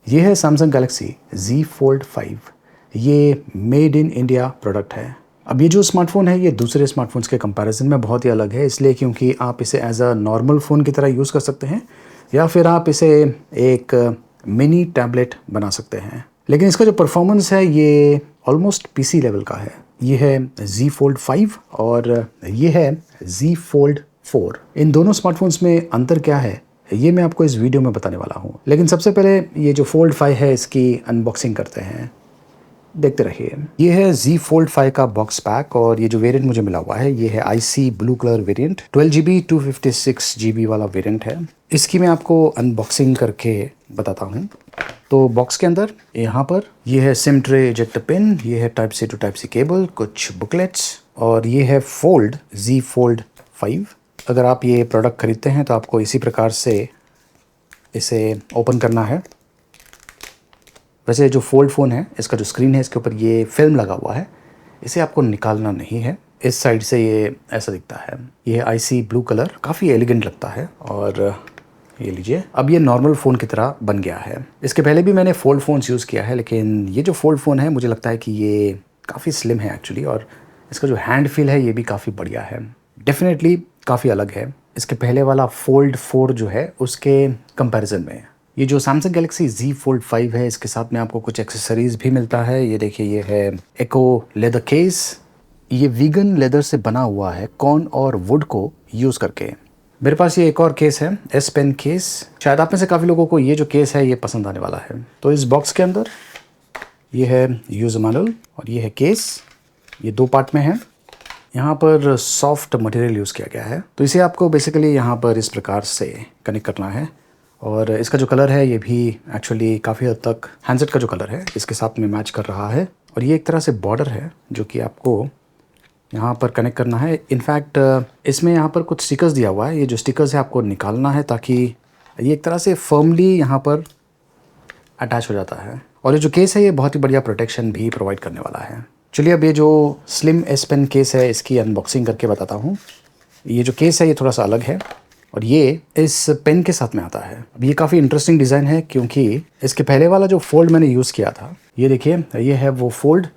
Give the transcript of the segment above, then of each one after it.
ये है Samsung Galaxy Z Fold 5। ये मेड इन इंडिया प्रोडक्ट है। अब ये जो स्मार्टफोन है ये दूसरे स्मार्टफोन्स के कंपैरिजन में बहुत ही अलग है, इसलिए क्योंकि आप इसे एज अ नॉर्मल फ़ोन की तरह यूज़ कर सकते हैं या फिर आप इसे एक मिनी टैबलेट बना सकते हैं। लेकिन इसका जो परफॉर्मेंस है ये ऑलमोस्ट पीसी लेवल का है। ये है Z Fold 5 और ये है Z Fold 4। इन दोनों स्मार्टफोन्स में अंतर क्या है ये मैं आपको इस वीडियो में बताने वाला हूँ। लेकिन सबसे पहले ये जो Fold 5 है इसकी अनबॉक्सिंग करते हैं, देखते रहिए। ये है Z Fold 5 का बॉक्स पैक और ये जो वेरिएंट मुझे मिला हुआ है ये है IC blue colour variant. 12GB 256GB वाला वेरिएंट है। इसकी मैं आपको अनबॉक्सिंग करके बताता हूँ। तो बॉक्स के अंदर यहाँ पर ये है सिम ट्रे इजेक्टर पिन, ये है type C to type C cable, कुछ बुकलेट्स और ये है Z Fold 5। अगर आप ये प्रोडक्ट ख़रीदते हैं तो आपको इसी प्रकार से इसे ओपन करना है। वैसे जो फोल्ड फ़ोन है इसका जो स्क्रीन है इसके ऊपर ये फिल्म लगा हुआ है, इसे आपको निकालना नहीं है। इस साइड से ये ऐसा दिखता है। ये IC ब्लू कलर काफ़ी एलिगेंट लगता है और ये लीजिए अब ये नॉर्मल फ़ोन की तरह बन गया है। इसके पहले भी मैंने फोल्ड फ़ोन्स यूज़ किया है, लेकिन ये जो फोल्ड फ़ोन है मुझे लगता है कि ये काफ़ी स्लिम है एक्चुअली, और इसका जो हैंड फील है ये भी काफ़ी बढ़िया है। डेफिनेटली काफ़ी अलग है इसके पहले वाला Fold 4 जो है उसके कंपैरिजन में। ये जो सैमसंग गैलेक्सी Z Fold 5 है इसके साथ में आपको कुछ एक्सेसरीज़ भी मिलता है। ये देखिए, ये है एको लेदर केस। ये वीगन लेदर से बना हुआ है, कॉर्न और वुड को यूज़ करके। मेरे पास ये एक और केस है, S Pen केस। शायद आप में से काफ़ी लोगों को ये जो केस है ये पसंद आने वाला है। तो इस बॉक्स के अंदर ये है यूज़र मैनुअल और ये है केस। ये दो पार्ट में है। यहाँ पर सॉफ्ट मटेरियल यूज़ किया गया है, तो इसे आपको बेसिकली यहाँ पर इस प्रकार से कनेक्ट करना है। और इसका जो कलर है ये भी एक्चुअली काफ़ी हद तक हैंडसेट का जो कलर है इसके साथ में मैच कर रहा है। और ये एक तरह से बॉर्डर है जो कि आपको यहाँ पर कनेक्ट करना है। इनफैक्ट इसमें यहाँ पर कुछ स्टिकर्स दिया हुआ है। ये जो स्टिकर्स है आपको निकालना है ताकि ये एक तरह से फर्मली यहाँ पर अटैच हो जाता है। और ये जो केस है ये बहुत ही बढ़िया प्रोटेक्शन भी प्रोवाइड करने वाला है। चलिए अब ये जो स्लिम S Pen केस है इसकी अनबॉक्सिंग करके बताता हूँ। ये जो केस है ये थोड़ा सा अलग है और ये इस पेन के साथ में आता है। अब ये काफ़ी इंटरेस्टिंग डिज़ाइन है क्योंकि इसके पहले वाला जो फोल्ड मैंने यूज़ किया था, ये देखिए ये है वो फोल्ड।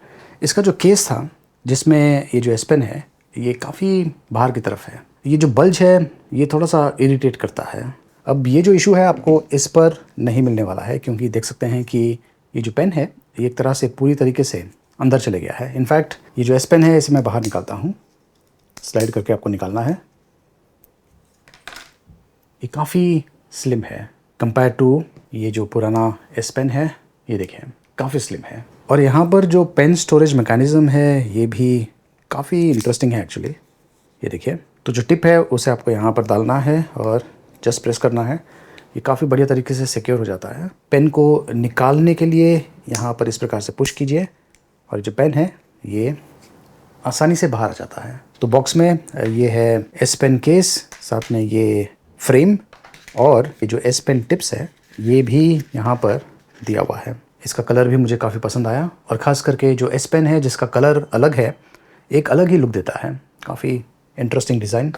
इसका जो केस था जिसमें ये जो S Pen है ये काफ़ी बाहर की तरफ है। ये जो बल्ज है ये थोड़ा सा इरिटेट करता है। अब ये जो इशू है आपको इस पर नहीं मिलने वाला है क्योंकि देख सकते हैं कि ये जो पेन है ये एक तरह से पूरी तरीके से अंदर चले गया है। इनफैक्ट ये जो S Pen है इसे मैं बाहर निकालता हूँ। स्लाइड करके आपको निकालना है। ये काफ़ी स्लिम है कंपेयर टू ये जो पुराना S Pen है। ये देखिए काफ़ी स्लिम है। और यहाँ पर जो पेन स्टोरेज मैकेनिज़्म है ये भी काफ़ी इंटरेस्टिंग है एक्चुअली। ये देखिए, तो जो टिप है उसे आपको यहाँ पर डालना है और जस्ट प्रेस करना है। ये काफ़ी बढ़िया तरीके से सिक्योर हो जाता है। पेन को निकालने के लिए यहाँ पर इस प्रकार से पुश कीजिए और जो पेन है ये आसानी से बाहर आ जाता है। तो बॉक्स में ये है S Pen केस, साथ में ये फ्रेम और ये जो S Pen टिप्स है ये भी यहाँ पर दिया हुआ है। इसका कलर भी मुझे काफ़ी पसंद आया और ख़ास करके जो S Pen है जिसका कलर अलग है, एक अलग ही लुक देता है। काफ़ी इंटरेस्टिंग डिज़ाइन।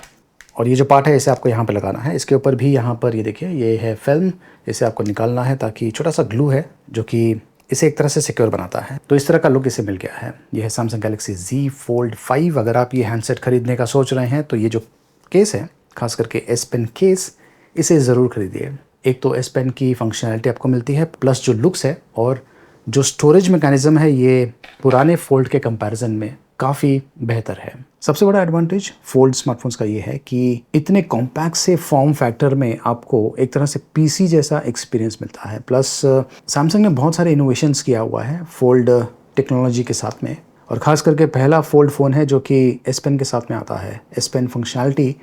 और ये जो पार्ट है इसे आपको यहाँ पर लगाना है। इसके ऊपर भी यहाँ पर ये देखिए ये है फिल्म, इसे आपको निकालना है ताकि छोटा सा ग्लू है जो कि इसे एक तरह से सिक्योर बनाता है। तो इस तरह का लुक इसे मिल गया है। ये है सैमसंग गैलेक्सी Z Fold 5। अगर आप ये हैंडसेट खरीदने का सोच रहे हैं तो ये जो केस है, खास करके S Pen केस, इसे ज़रूर खरीदिए। एक तो S Pen की फंक्शनैलिटी आपको मिलती है, प्लस जो लुक्स है और जो स्टोरेज मैकेनिज़्म है ये पुराने फोल्ड के कंपैरिजन में काफ़ी बेहतर है। सबसे बड़ा एडवांटेज फोल्ड स्मार्टफोन्स का ये है कि इतने कॉम्पैक्ट से फॉर्म फैक्टर में आपको एक तरह से पीसी जैसा एक्सपीरियंस मिलता है। प्लस सैमसंग ने बहुत सारे इनोवेशंस किया हुआ है फोल्ड टेक्नोलॉजी के साथ में, और ख़ास करके पहला फोल्ड फ़ोन है जो कि S Pen के साथ में आता है। S Pen functionality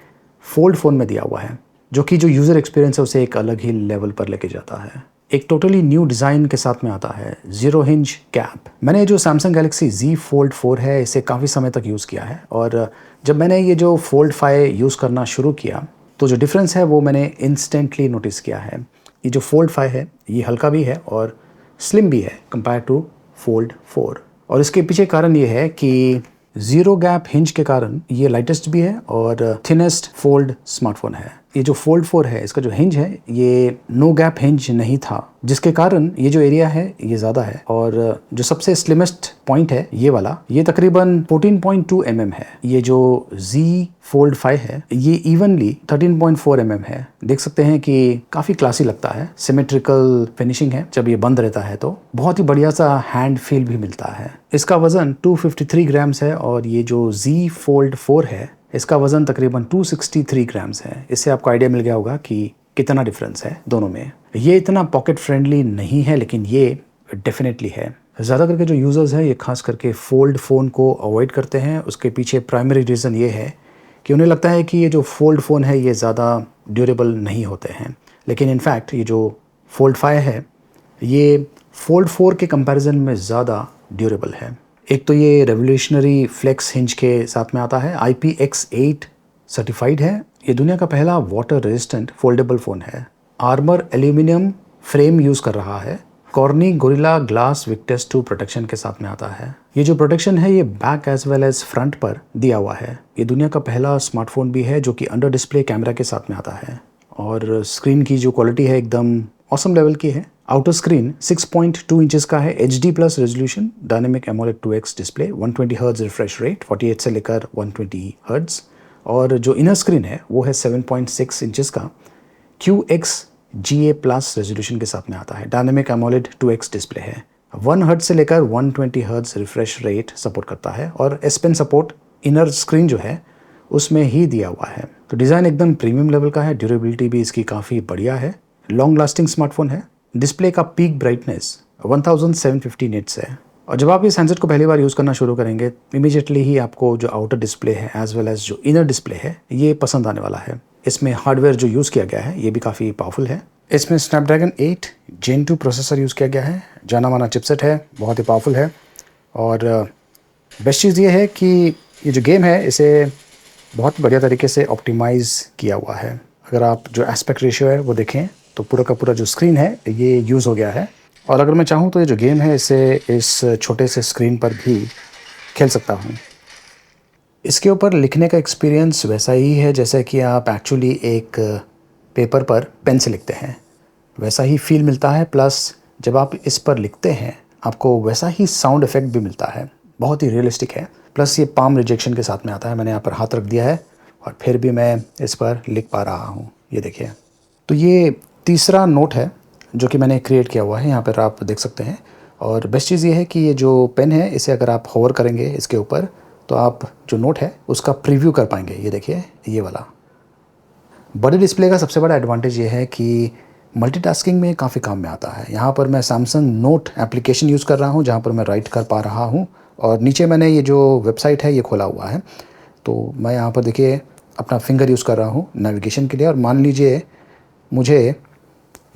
fold phone में दिया हुआ है जो कि जो यूज़र एक्सपीरियंस है उसे एक अलग ही लेवल पर लेके जाता है। एक टोटली न्यू डिज़ाइन के साथ में आता है, ज़ीरो हिंज कैप। मैंने जो सैमसंग गैलेक्सी Z Fold 4 है इसे काफ़ी समय तक यूज़ किया है, और जब मैंने ये जो Fold 5 यूज़ करना शुरू किया तो जो डिफरेंस है वो मैंने इंस्टेंटली नोटिस किया है। ये जो Fold 5 है ये हल्का भी है और स्लिम भी है कंपेयर टू Fold 4। और इसके पीछे कारण ये है कि ज़ीरो गैप हिंज के कारण ये लाइटेस्ट भी है और थिनेस्ट फोल्ड स्मार्टफोन है। ये जो फोल्ड 4 है इसका जो हिंज है ये नो गैप हिंज नहीं था, जिसके कारण ये जो एरिया है ये ज़्यादा है। और जो सबसे स्लिमेस्ट पॉइंट है ये वाला, ये तकरीबन 14.2 mm है। ये जो Z Fold 5 है ये इवनली 13.4 mm है। देख सकते हैं कि काफ़ी क्लासी लगता है, सिमेट्रिकल फिनिशिंग है। जब ये बंद रहता है तो बहुत ही बढ़िया सा हैंड फील भी मिलता है। इसका वजन 253 ग्राम्स है और ये जो Z Fold 4 है इसका वजन तकरीबन 263 ग्राम्स है। इससे आपको आइडिया मिल गया होगा कि कितना डिफरेंस है दोनों में। ये इतना पॉकेट फ्रेंडली नहीं है लेकिन ये डेफिनेटली है। ज़्यादा करके जो यूज़र्स हैं ये खास करके फोल्ड फ़ोन को अवॉइड करते हैं। उसके पीछे प्राइमरी रीज़न ये है कि उन्हें लगता है कि ये जो फोल्ड फ़ोन है ये ज़्यादा ड्यूरेबल नहीं होते हैं, लेकिन इनफैक्ट ये जो फोल्ड 5 है ये फोल्ड 4 के कंपैरिजन में ज़्यादा ड्यूरेबल है। एक तो ये रेवोल्यूशनरी फ्लेक्स हिंज के साथ में आता है, IPX8 सर्टिफाइड है। ये दुनिया का पहला वाटर रेजिस्टेंट फोल्डेबल फ़ोन है। आर्मर एल्यूमिनियम फ्रेम यूज़ कर रहा है। Corny gorilla glass Victus 2 protection के साथ में आता है। ये जो प्रोटेक्शन है ये back as well as front पर दिया हुआ है। ये दुनिया का पहला स्मार्टफोन भी है जो कि अंडर डिस्प्ले कैमरा के साथ में आता है। और स्क्रीन की जो क्वालिटी है एकदम ऑसम लेवल की है। आउटर स्क्रीन 6.2 इंचेस का है, HD plus resolution, dynamic AMOLED 2x display, 120 hertz refresh rate, 48 से लेकर 120 हर्ट्ज। और जो इनर स्क्रीन है वो है 7.6 इंचेस का QXGA प्लस रेजोल्यूशन के साथ में आता है। डायनेमिक एमोलेड 2x डिस्प्ले है, 1 हर्ट्ज से लेकर 120 हर्ट्ज रिफ्रेश रेट सपोर्ट करता है। और S Pen support inner screen जो है उसमें ही दिया हुआ है। तो डिज़ाइन एकदम प्रीमियम लेवल का है। ड्यूरेबिलिटी भी इसकी काफ़ी बढ़िया है। लॉन्ग लास्टिंग स्मार्टफोन है। डिस्प्ले का पीक ब्राइटनेस 1750 निट्स है। और जब आप इस हैंडसेट को पहली बार यूज़ करना शुरू करेंगे इमीडिएटली ही आपको जो आउटर डिस्प्ले है एज वेल एज जो इनर डिस्प्ले है ये पसंद आने वाला है। इसमें हार्डवेयर जो यूज़ किया गया है ये भी काफ़ी पावरफुल है। इसमें स्नैपड्रैगन 8 Gen 2 प्रोसेसर यूज़ किया गया है। जाना माना चिपसेट है, बहुत ही पावरफुल है। और बेस्ट चीज़ ये है कि ये जो गेम है इसे बहुत बढ़िया तरीके से ऑप्टिमाइज़ किया हुआ है। अगर आप जो एस्पेक्ट रेशियो है वो देखें तो पूरा का पूरा जो स्क्रीन है ये यूज़ हो गया है। और अगर मैं चाहूँ तो ये जो गेम है इसे इस छोटे से स्क्रीन पर भी खेल सकता हूँ। इसके ऊपर लिखने का एक्सपीरियंस वैसा ही है जैसे कि आप एक्चुअली एक पेपर पर पेन से लिखते हैं, वैसा ही फील मिलता है। प्लस जब आप इस पर लिखते हैं आपको वैसा ही साउंड इफ़ेक्ट भी मिलता है, बहुत ही रियलिस्टिक है। प्लस ये पाम रिजेक्शन के साथ में आता है। मैंने यहाँ पर हाथ रख दिया है और फिर भी मैं इस पर लिख पा रहा हूँ, ये देखिए। तो ये तीसरा नोट है जो कि मैंने क्रिएट किया हुआ है, यहाँ पर आप देख सकते हैं। और बेस्ट चीज़ ये है कि ये जो पेन है इसे अगर आप होवर करेंगे इसके ऊपर तो आप जो नोट है उसका प्रीव्यू कर पाएंगे। ये देखिए ये वाला। बड़े डिस्प्ले का सबसे बड़ा एडवांटेज ये है कि मल्टीटास्किंग में काफ़ी काम में आता है। यहाँ पर मैं सैमसंग नोट एप्लीकेशन यूज़ कर रहा हूँ जहाँ पर मैं राइट कर पा रहा हूँ और नीचे मैंने ये जो वेबसाइट है ये खोला हुआ है। तो मैं यहाँ पर देखिए अपना फिंगर यूज़ कर रहा हूँ नेविगेशन के लिए। और मान लीजिए मुझे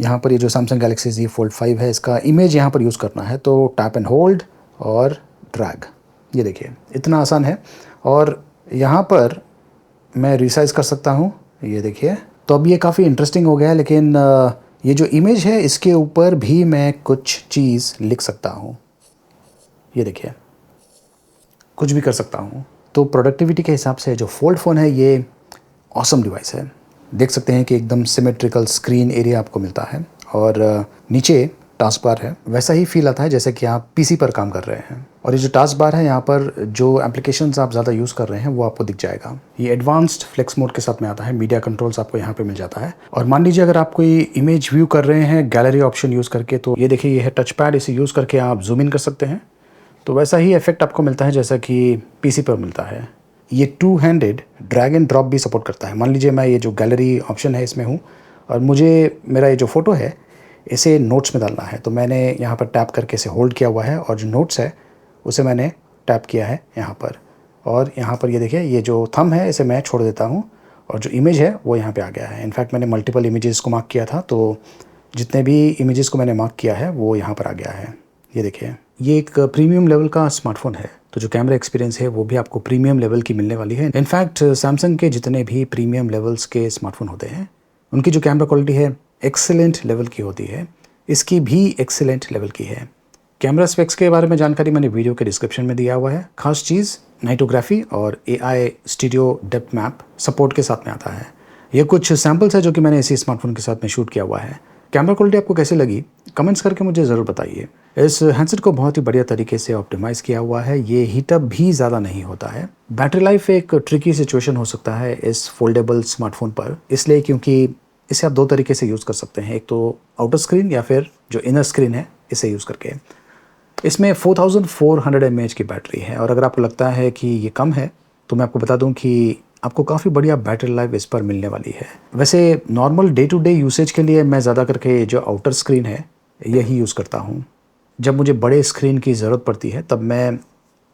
यहाँ पर ये जो सैमसंग गैलेक्सी Z Fold 5 है इसका इमेज यहाँ पर यूज़ करना है तो टैप एंड होल्ड और ड्रैग, ये देखिए इतना आसान है। और यहाँ पर मैं रिसाइज़ कर सकता हूँ, ये देखिए। तो अब ये काफ़ी इंटरेस्टिंग हो गया है। लेकिन ये जो इमेज है इसके ऊपर भी मैं कुछ चीज़ लिख सकता हूँ, ये देखिए, कुछ भी कर सकता हूँ। तो प्रोडक्टिविटी के हिसाब से जो फोल्ड फ़ोन है ये ऑसम डिवाइस है। देख सकते हैं कि एकदम सिमेट्रिकल स्क्रीन एरिया आपको मिलता है और नीचे टास्क बार है, वैसा ही फील आता है जैसे कि आप PC पर काम कर रहे हैं। और ये जो टास्क बार है यहाँ पर जो एप्लीकेशंस आप ज़्यादा यूज़ कर रहे हैं वो आपको दिख जाएगा। ये एडवांस्ड फ्लेक्स मोड के साथ में आता है, मीडिया कंट्रोल्स आपको यहाँ पे मिल जाता है। और मान लीजिए अगर आप कोई इमेज व्यू कर रहे हैं गैलरी ऑप्शन यूज़ करके तो ये देखिए ये है टच पैड, इसे यूज़ करके आप जूम इन कर सकते हैं। तो वैसा ही इफेक्ट आपको मिलता है जैसा कि PC पर मिलता है। ये 2 हैंडेड ड्रैग एंड ड्रॉप भी सपोर्ट करता है। मान लीजिए मैं ये जो गैलरी ऑप्शन है इसमें हूँ और मुझे मेरा ये जो फ़ोटो है इसे नोट्स में डालना है तो मैंने यहाँ पर टैप करके इसे होल्ड किया हुआ है और जो नोट्स है उसे मैंने टैप किया है यहाँ पर। और यहाँ पर ये देखिए ये जो थंब है इसे मैं छोड़ देता हूँ और जो इमेज है वो यहाँ पे आ गया है। इनफैक्ट मैंने मल्टीपल इमेजेस को मार्क किया था तो जितने भी इमेजेस को मैंने मार्क किया है वो यहाँ पर आ गया है, ये देखिए। ये एक प्रीमियम लेवल का स्मार्टफोन है तो जो कैमरा एक्सपीरियंस है वो भी आपको प्रीमियम लेवल की मिलने वाली है। इनफैक्ट सैमसंग के जितने भी प्रीमियम लेवल्स के स्मार्टफोन होते हैं उनकी जो कैमरा क्वालिटी है एक्सीलेंट लेवल की होती है, इसकी भी एक्सीलेंट लेवल की है। कैमरा स्पेक्स के बारे में जानकारी मैंने वीडियो के डिस्क्रिप्शन में दिया हुआ है। खास चीज़ नाइटोग्राफी और AI stereo depth map support के साथ में आता है। ये कुछ सैम्पल्स है जो कि मैंने इसी स्मार्टफोन के साथ में शूट किया हुआ है। कैमरा क्वालिटी आपको कैसी लगी कमेंट्स करके मुझे ज़रूर बताइए। इस हैंडसेट को बहुत ही बढ़िया तरीके से ऑप्टिमाइज़ किया हुआ है। ये हीटअप भी ज़्यादा नहीं होता है। बैटरी लाइफ एक ट्रिकी सिचुएशन हो सकता है इस फोल्डेबल स्मार्टफोन पर, इसलिए क्योंकि इसे आप दो तरीके से यूज़ कर सकते हैं, एक तो आउटर स्क्रीन या फिर जो इनर स्क्रीन है इसे यूज़ करके। इसमें 4400 mAh की बैटरी है और अगर आपको लगता है कि ये कम है तो मैं आपको बता दूं कि आपको काफ़ी बढ़िया बैटरी लाइफ इस पर मिलने वाली है। वैसे normal day to day usage के लिए मैं ज़्यादा करके जो आउटर स्क्रीन है यही यूज़ करता हूँ। जब मुझे बड़े स्क्रीन की ज़रूरत पड़ती है तब मैं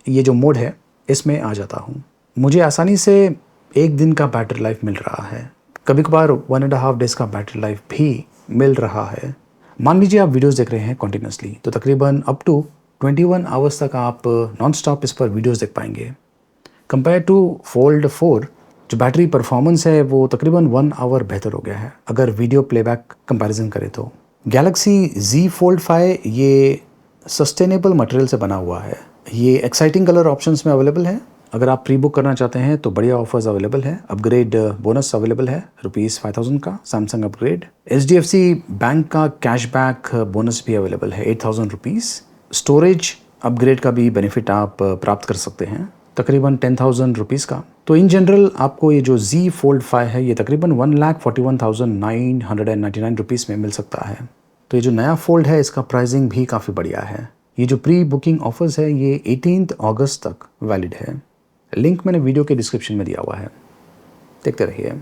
ये जो मोड है इसमें आ जाता हूँ। मुझे आसानी से एक दिन का बैटरी लाइफ मिल रहा है, कभी कभार 1.5 डेज़ का बैटरी लाइफ भी मिल रहा है। मान लीजिए आप वीडियोस देख रहे हैं कंटिन्यूसली तो तकरीबन अप टू 21 आवर्स तक आप नॉन स्टॉप इस पर वीडियोस देख पाएंगे। कंपेयर टू फोल्ड 4 जो बैटरी परफॉर्मेंस है वो तकरीबन 1 आवर बेहतर हो गया है अगर वीडियो प्लेबैक कंपैरिजन करें तो। गैलेक्सी Z Fold 5 ये सस्टेनेबल मटेरियल से बना हुआ है। ये एक्साइटिंग कलर ऑप्शंस में अवेलेबल है। अगर आप प्री बुक करना चाहते हैं तो बढ़िया ऑफर्स अवेलेबल है। अपग्रेड बोनस अवेलेबल है ₹5000 का सैमसंग अपग्रेड। HDFC बैंक का कैशबैक बोनस भी अवेलेबल है ₹8000। स्टोरेज अपग्रेड का भी बेनिफिट आप प्राप्त कर सकते हैं तकरीबन ₹10,000 का। तो इन जनरल आपको ये जो Z Fold 5 है ये तकरीबन ₹1,41,999 में मिल सकता है। तो ये जो नया फोल्ड है इसका प्राइसिंग भी काफ़ी बढ़िया है। ये जो प्री बुकिंग ऑफर्स है ये 18 अगस्त तक वैलिड है। लिंक मैंने वीडियो के डिस्क्रिप्शन में दिया हुआ है, देखते रहिए।